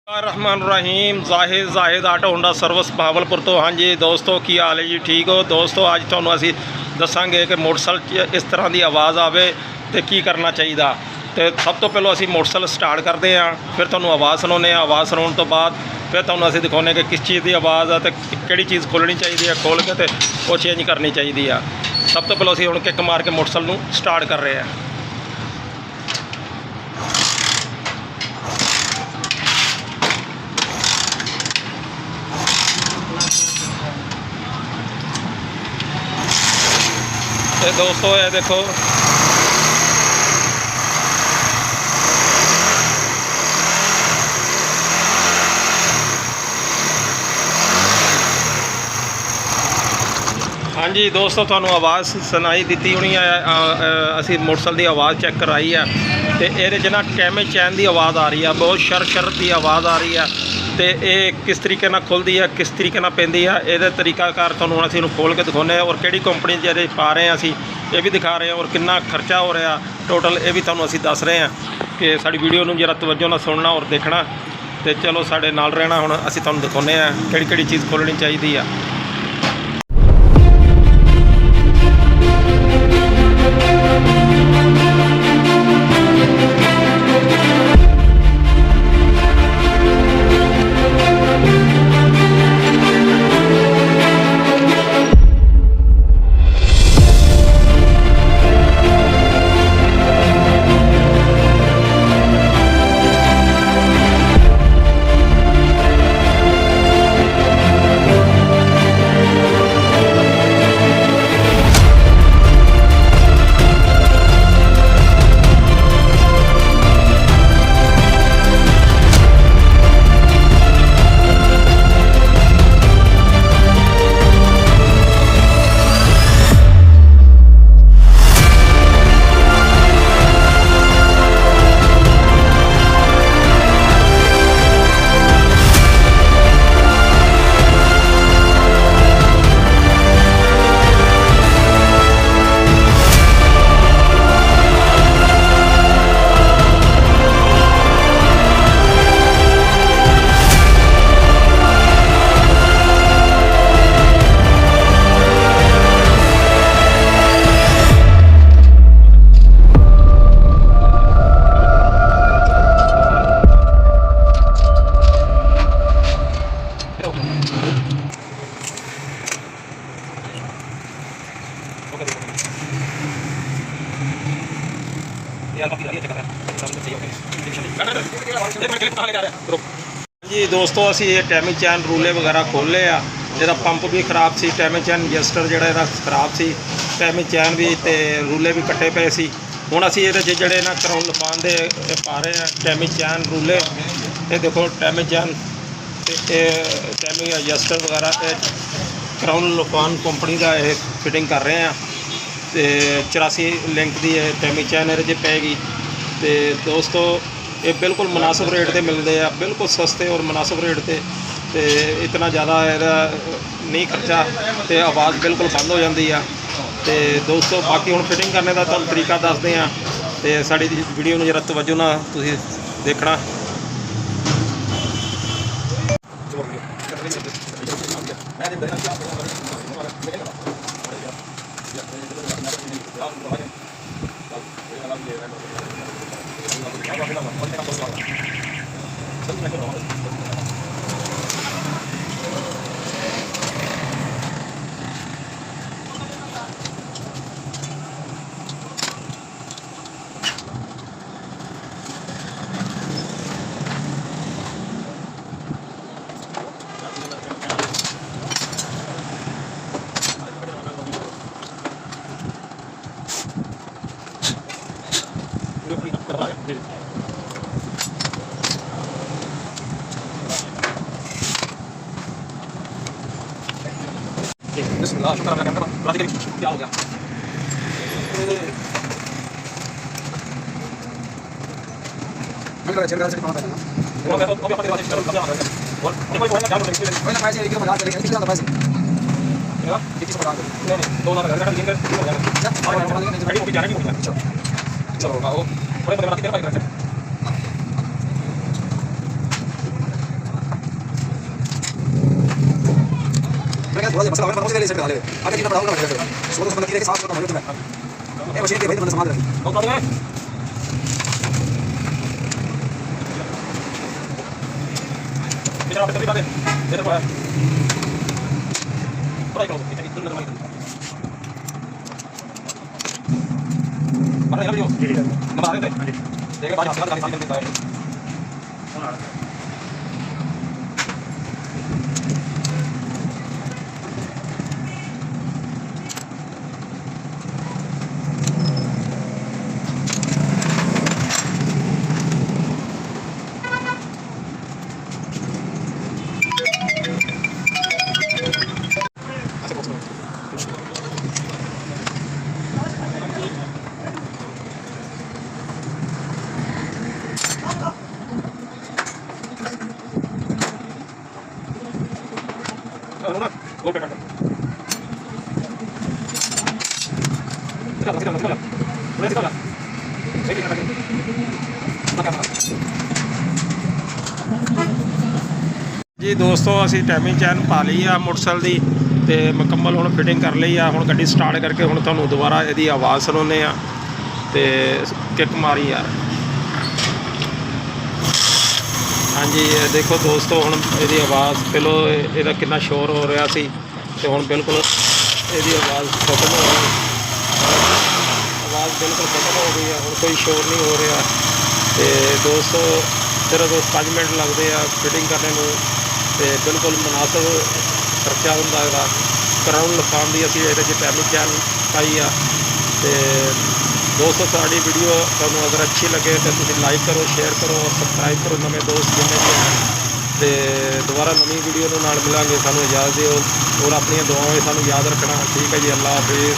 Rahman Rahim Zahid auto Honda service Bahawalpur तो। हाँ जी दोस्तों की हाल है जी, ठीक हो दोस्तों। अज तुहानूं असीं दसांगे कि मोटरसाइकिल इस तरह की आवाज़ आवे तो की करना चाहिए। तो सब तो पहलों असीं मोटरसाइकिल स्टार्ट करते हैं, फिर तुहानूं आवाज़ सुनाउने। आवाज़ सुनाने तो बाद फिर तुहानूं असीं दिखाउने कि किस चीज़ की आवाज़ है तो किहड़ी चीज़ खोलनी चाहिए, खोल के तो वो चेंज करनी चाहिए। सब तो पहलों असीं हुण किक मार के मोटरसाइकिल नूं स्टार्ट कर रहे हैं। तो दोस्तों ये देखो हाँ जी दोस्तों, थानू आवाज़ सुनाई दी होनी है। असी मोटरसाइकिल की आवाज़ चेक कराई है तो ये ना कैमे चैन की आवाज़ आ रही है, बहुत शर की आवाज़ आ रही है। तो ये किस तरीके ना खुलती है, किस तरीके ना पैंदी है, ये तरीकाकार तुहानूं असीं खोल के दिखाने और किहड़ी कंपनी जे पा रहे हैं असीं ये भी दिखा रहे हैं और कितना खर्चा हो रहा टोटल ये भी तुहानूं असीं दस रहे हैं कि साडी वीडियो नूं जरा तवज्जो नाल सुनना और देखना। तो चलो साडे नाल रहना। हुण असीं तुहानूं दिखाने हैं किहड़ी चीज़ खोलनी चाहिए है। जी दोस्तों, असी ये टैमी चैन रूले वगैरह खोले आ। जिहदा पंप भी खराब सी, टैमी चैन रजिस्टर जिहड़ा खराब सी, टैमी चैन भी ते रूले भी कट्टे पे सी। हुण असी इहदे च जिहड़े ना क्राउन लफान दे पा रहे हैं टैमी चैन रूले। ये देखो टैमी चैन ते टैमी रजिस्टर वगैरह क्राउन लफान कंपनी का ये फिटिंग कर रहे हैं। तो 84 लिंक की टैमी चैन ये पैगी। तो दोस्तों ये बिल्कुल मुनासिब रेट पर मिलते हैं, बिल्कुल सस्ते और मुनासिब रेट पर। तो इतना ज़्यादा नहीं खर्चा तो आवाज़ बिल्कुल बंद हो जाती है। तो दोस्तों बाकी हुण फिटिंग करने का तुहानूं तरीका दसदे हैं। तो साडी वीडियो नूं जरा तवज्जो नाल तुसीं देखना। शुक्र क्या हो गया। चलो थोड़ा सा मसला होगा पर मुझे ले सकते हैं आगे जितना बढ़ाऊंगा मैं 16 से 15 की 7 करना होगा तुम्हें ये मशीन के भाई बंद सामान रखी बहुत बढ़िया बेटा आप तभी बात है इधर को है थोड़ा करो इतनी तुम नजर मार बड़ा यार वीडियो नंबर आ रहे थे देखिए बाद आपके बाद गाड़ी देता है कौन आ रहा है ਜੀ ਦੋਸਤੋ ਅਸੀਂ ਟਾਈਮਿੰਗ ਚੈਨ ਪਾ ਲਈ ਆ ਮੋਟਰਸਾਈਕਲ ਦੀ ਤੇ ਮੁਕੰਮਲ ਹੁਣ ਫਿਟਿੰਗ ਕਰ ਲਈ ਆ। ਹੁਣ ਗੱਡੀ ਸਟਾਰਟ ਕਰਕੇ ਹੁਣ ਤੁਹਾਨੂੰ ਦੁਬਾਰਾ ਇਹਦੀ ਆਵਾਜ਼ ਸੁਣਾਉਂਦੇ ਆ ਤੇ ਕਿੱਕ ਮਾਰੀ ਯਾਰ। ਹਾਂਜੀ ਇਹ ਦੇਖੋ ਦੋਸਤੋ ਹੁਣ ਇਹਦੀ ਆਵਾਜ਼ ਪਹਿਲਾਂ ਇਹਦਾ ਕਿੰਨਾ ਸ਼ੋਰ ਹੋ ਰਿਹਾ ਸੀ ਤੇ ਹੁਣ ਬਿਲਕੁਲ ਇਹਦੀ ਆਵਾਜ਼ ਖਤਮ ਹੋ ਗਈ। ਆਵਾਜ਼ ਬਿਲਕੁਲ ਖਤਮ ਹੋ ਗਈ ਆ, ਹੁਣ ਕੋਈ ਸ਼ੋਰ ਨਹੀਂ ਹੋ ਰਿਹਾ। ਤੇ ਦੋਸਤੋ ਸਿਰਫ 5 ਮਿੰਟ ਲੱਗਦੇ ਆ ਫਿਟਿੰਗ ਕਰਨ ਨੂੰ ਤੇ ਬਿਲਕੁਲ ਮੁਨਾਸਬ ਖਰਚਾ ਹੁੰਦਾ ਹੈਗਾ। ਕਰਾਉਣ ਲਿਖਾਉਣ ਦੀ ਅਸੀਂ ਇਹਦੇ 'ਚ ਟਾਈਮਿੰਗ ਚੈਨ ਪਾਈ ਆ। ਤੇ ਦੋਸਤੋ ਸਾਡੀ ਵੀਡੀਓ ਤੁਹਾਨੂੰ ਅਗਰ ਅੱਛੀ ਲੱਗੇ ਤਾਂ ਤੁਸੀਂ ਲਾਈਕ ਕਰੋ, ਸ਼ੇਅਰ ਕਰੋ ਔਰ ਸਬਸਕ੍ਰਾਈਬ ਕਰੋ। ਨਵੇਂ ਦੋਸਤ ਜਿੰਨੇ ਵੀ ਹਨ ਤੇ ਦੁਬਾਰਾ ਨਵੀਂ ਵੀਡੀਓ ਦੇ ਨਾਲ ਮਿਲਾਂਗੇ। ਸਾਨੂੰ ਇਜਾਜ਼ਤ ਦਿਓ ਔਰ ਆਪਣੀਆਂ ਦੁਆਵਾਂ ਸਾਨੂੰ ਯਾਦ ਰੱਖਣਾ। ਠੀਕ ਹੈ ਜੀ, ਅੱਲਾ ਹਾਫਿਜ਼।